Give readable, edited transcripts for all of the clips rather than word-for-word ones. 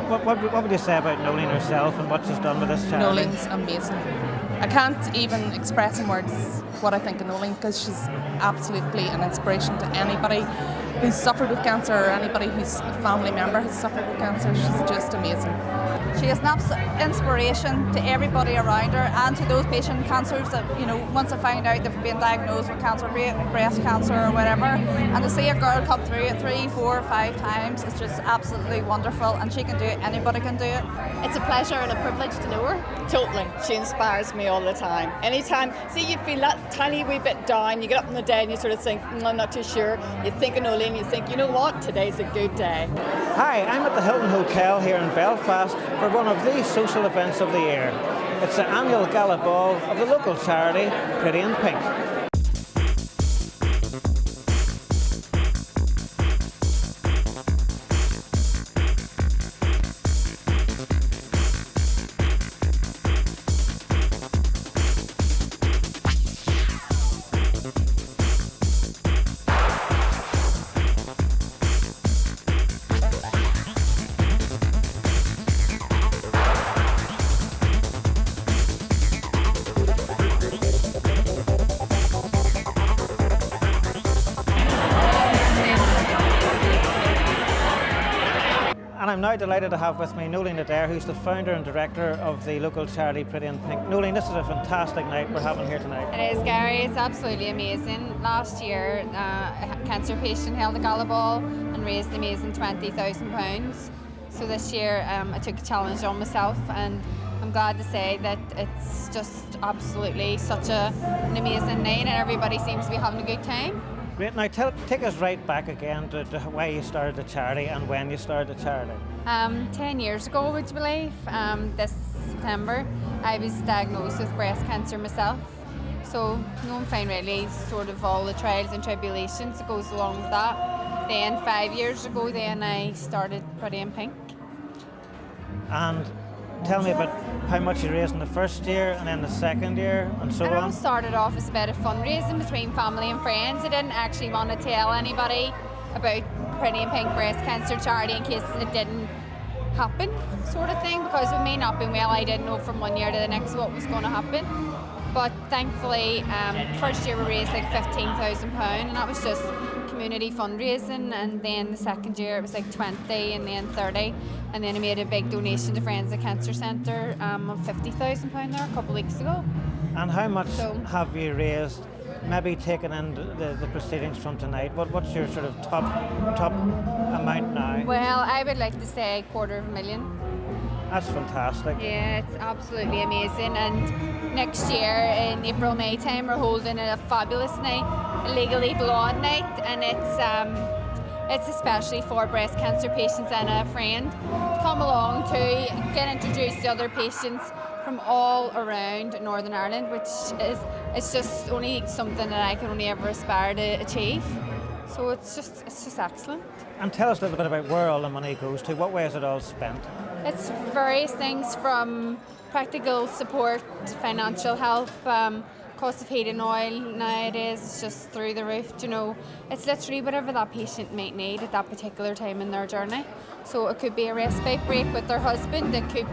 what would you say about Nolene herself and what she's done with this charity? Nolene's amazing. I can't even express in words what I think of Nolene, because she's absolutely an inspiration to anybody who's suffered with cancer or anybody whose family member has suffered with cancer. She's just amazing. She is an absolute inspiration to everybody around her and to those patient cancers that, once they find out they've been diagnosed with cancer, breast cancer or whatever, and to see a girl come through it 3, 4, 5 times, it's just absolutely wonderful, and she can do it, anybody can do it. It's a pleasure and a privilege to know her. Totally. She inspires me all the time. Anytime, see, you feel that tiny wee bit down, you get up in the day and you sort of think, I'm not too sure. You think of Nolene, you think, you know what, today's a good day. Hi, I'm at the Hilton Hotel here in Belfast for one of the social events of the year. It's the annual Gala Ball of the local charity Pretty in Pink. And I'm now delighted to have with me Nolene Adair, who's the founder and director of the local charity Pretty in Pink. Nolene, this is a fantastic night we're having here tonight. It is, Gary. It's absolutely amazing. Last year, a cancer patient held a Gala Ball and raised an amazing £20,000. So this year, I took a challenge on myself, and I'm glad to say that it's just absolutely such an amazing night, and everybody seems to be having a good time. Great. Now take us right back again to why you started the charity and when you started the charity. 10 years ago, would you believe? This September, I was diagnosed with breast cancer myself. So I'm fine really, sort of all the trials and tribulations that goes along with that. Then 5 years ago, then I started Pretty in Pink. And tell me about how much you raised in the first year and then the second year and so It all on. started off as a bit of fundraising between family and friends. I didn't actually want to tell anybody about Pretty in Pink breast cancer charity in case it didn't happen, sort of thing, because it may not be well. I didn't know from one year to the next what was going to happen. But thankfully, first year we raised like £15,000, and that was just community fundraising, and then the second year it was like 20 and then 30, and then I made a big donation to Friends of Cancer Centre of £50,000 there a couple of weeks ago. And how much have you raised, maybe taken in the proceedings from tonight? What's your sort of top amount now? Well, I would like to say $250,000. That's fantastic. Yeah, it's absolutely amazing, and next year in April, May time we're holding a fabulous night, a Legally Blonde night, and it's especially for breast cancer patients and a friend to come along to get introduced to other patients from all around Northern Ireland, which is it's just only something that I can only ever aspire to achieve. So it's just excellent. And tell us a little bit about where all the money goes to. What way is it all spent? It's various things from practical support, financial help, cost of heating oil nowadays is just through the roof. It's literally whatever that patient might need at that particular time in their journey. So it could be a respite break with their husband, it could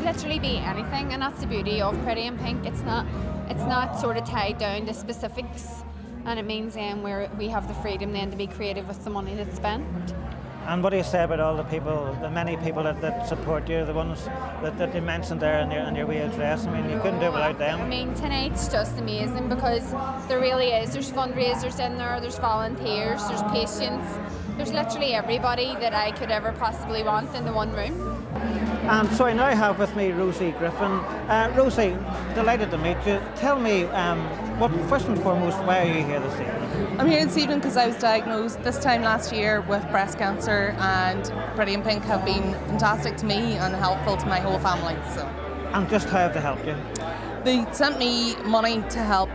literally be anything, and that's the beauty of Pretty in Pink. It's not sort of tied down to specifics, and it means we have the freedom then to be creative with the money that's spent. And what do you say about all the many people that support you, the ones that you mentioned there in your wee address? I mean, you couldn't do it without them. I mean, tonight's just amazing because there really is. There's fundraisers in there, there's volunteers, there's patients, there's literally everybody that I could ever possibly want in the one room. And so I now have with me Rosie Griffin. Rosie, delighted to meet you. Tell me, first and foremost, why are you here this evening? I'm here this evening because I was diagnosed this time last year with breast cancer, and Pretty in Pink have been fantastic to me and helpful to my whole family. So. And just how have they helped you? They sent me money to help.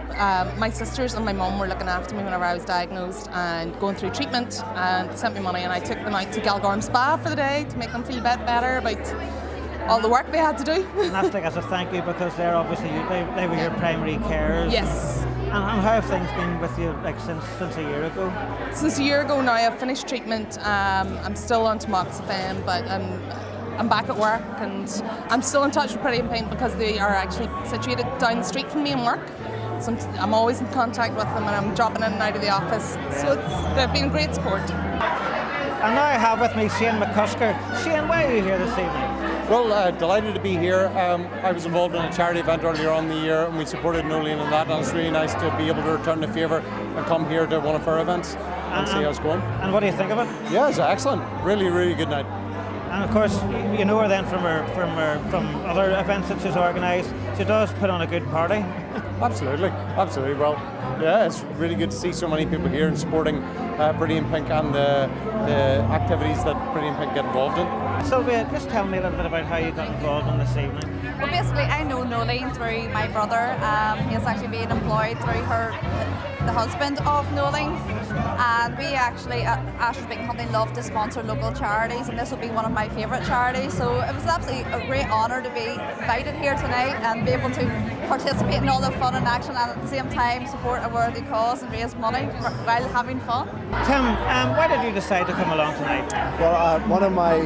My sisters and my mum were looking after me whenever I was diagnosed and going through treatment, and sent me money, and I took them out to Galgorm Spa for the day to make them feel a bit better about all the work they had to do. And that's like as a thank you, because they're obviously they were your primary carers. Yes. And how have things been with you, like since a year ago? Since a year ago now, I've finished treatment. I'm still on tamoxifen, but I'm back at work, and I'm still in touch with Pretty in Pink because they are actually situated down the street from me in work. So I'm always in contact with them, and I'm dropping in and out of the office. So they've been great support. And now I have with me Shane McCusker. Shane, why are you here this evening? Well, delighted to be here. I was involved in a charity event earlier on in the year, and we supported Nolene in that, and it's really nice to be able to return the favour and come here to one of her events and see how it's going. And what do you think of it? Yeah, it's excellent. Really, really good night. And of course, you know her then from other events that she's organised. She does put on a good party. Absolutely. Well, yeah, it's really good to see so many people here and supporting Pretty in Pink and the activities that Pretty in Pink get involved in. Sylvia, just tell me a little bit about how you got involved in this evening. Well, basically, I know Nolene through my brother. He is actually being employed through the husband of Nolene. And we actually, at Asher's Baking Company, love to sponsor local charities, and this will be one of my favourite charities. So it was absolutely a great honour to be invited here tonight and be able to participate in all the fun and action, and at the same time support a worthy cause and raise money while having fun. Tim, why did you decide to come along tonight? Well, one of my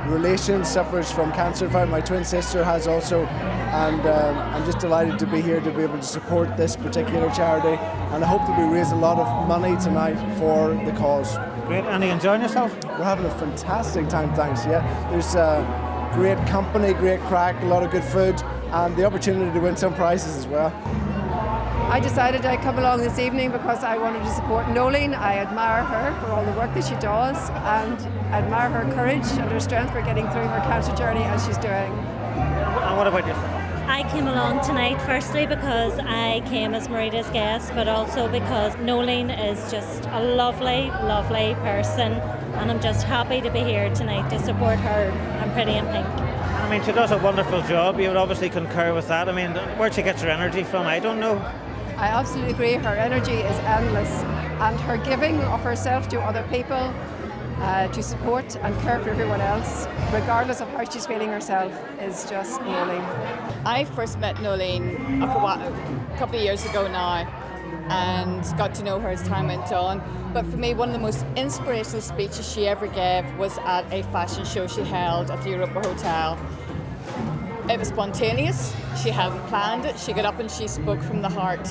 relations suffers from cancer. In fact, my twin sister has also, and I'm just delighted to be here to be able to support this particular charity, and I hope that we raise a lot of money tonight for the cause. Great, and are you enjoying yourself? We're having a fantastic time, thanks. Yeah, there's great company, great crack, a lot of good food, and the opportunity to win some prizes as well. I decided I'd come along this evening because I wanted to support Nolene. I admire her for all the work that she does, and I admire her courage and her strength for getting through her cancer journey as she's doing. And what about yourself? I came along tonight firstly because I came as Marita's guest, but also because Nolene is just a lovely, lovely person, and I'm just happy to be here tonight to support her and Pretty in Pink. I mean, she does a wonderful job. You would obviously concur with that. I mean, where she gets her energy from, I don't know. I absolutely agree. Her energy is endless, and her giving of herself to other people to support and care for everyone else, regardless of how she's feeling herself, is just Nolene. I first met Nolene a couple of years ago now, and got to know her as time went on. But for me, one of the most inspirational speeches she ever gave was at a fashion show she held at the Millar Hotel. It was spontaneous. She hadn't planned it. She got up and she spoke from the heart.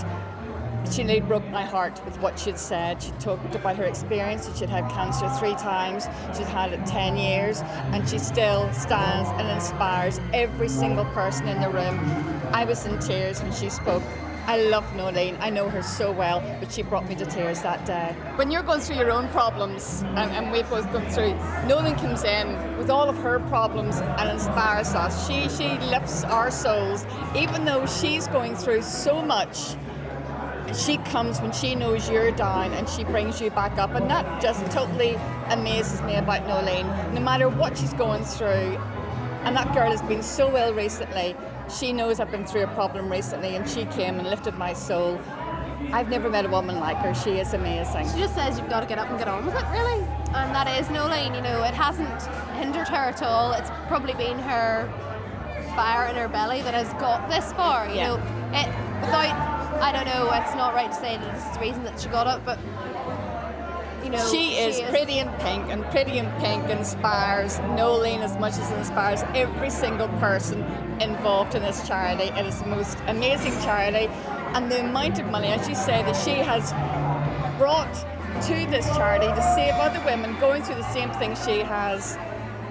She nearly broke my heart with what she'd said. She talked about her experience, that she'd had cancer 3 times, she'd had it 10 years, and she still stands and inspires every single person in the room. I was in tears when she spoke. I love Nolene, I know her so well, but she brought me to tears that day. When you're going through your own problems, and we've both gone through, Nolene comes in with all of her problems and inspires us. She lifts our souls, even though she's going through so much. She comes when she knows you're down and she brings you back up, and that just totally amazes me about Nolene. No matter what she's going through, and that girl has been so ill recently. She knows I've been through a problem recently, and she came and lifted my soul. I've never met a woman like her. She is amazing. She just says you've got to get up and get on with it, really. And that is Nolene, you know, it hasn't hindered her at all. It's probably been her fire in her belly that has got this far, you know. It, without, I don't know, it's not right to say that it's the reason that she got it, but you know, she is Pretty in Pink, and Pretty in Pink inspires Nolene as much as it inspires every single person involved in this charity. It is the most amazing charity, and the amount of money, as you say, that she has brought to this charity to save other women going through the same thing she has,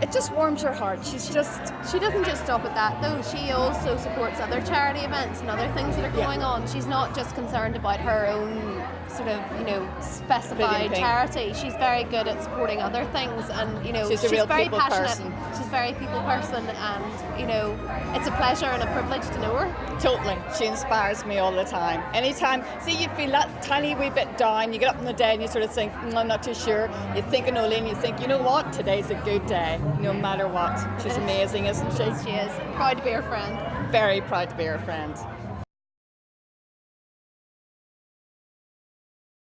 it just warms your heart. She doesn't just stop at that though. She also supports other charity events and other things that are going on. She's not just concerned about her own sort of, you know, specified charity. She's very good at supporting other things, and you know, she's very passionate. Person. She's a very people person, and you know, it's a pleasure and a privilege to know her. Totally. She inspires me all the time. Anytime, see, you feel that tiny wee bit down, you get up in the day and you sort of think, I'm not too sure. You think of Nolene, you think, you know what, today's a good day, no matter what. She's amazing, isn't she? She is. Proud to be her friend. Very proud to be her friend.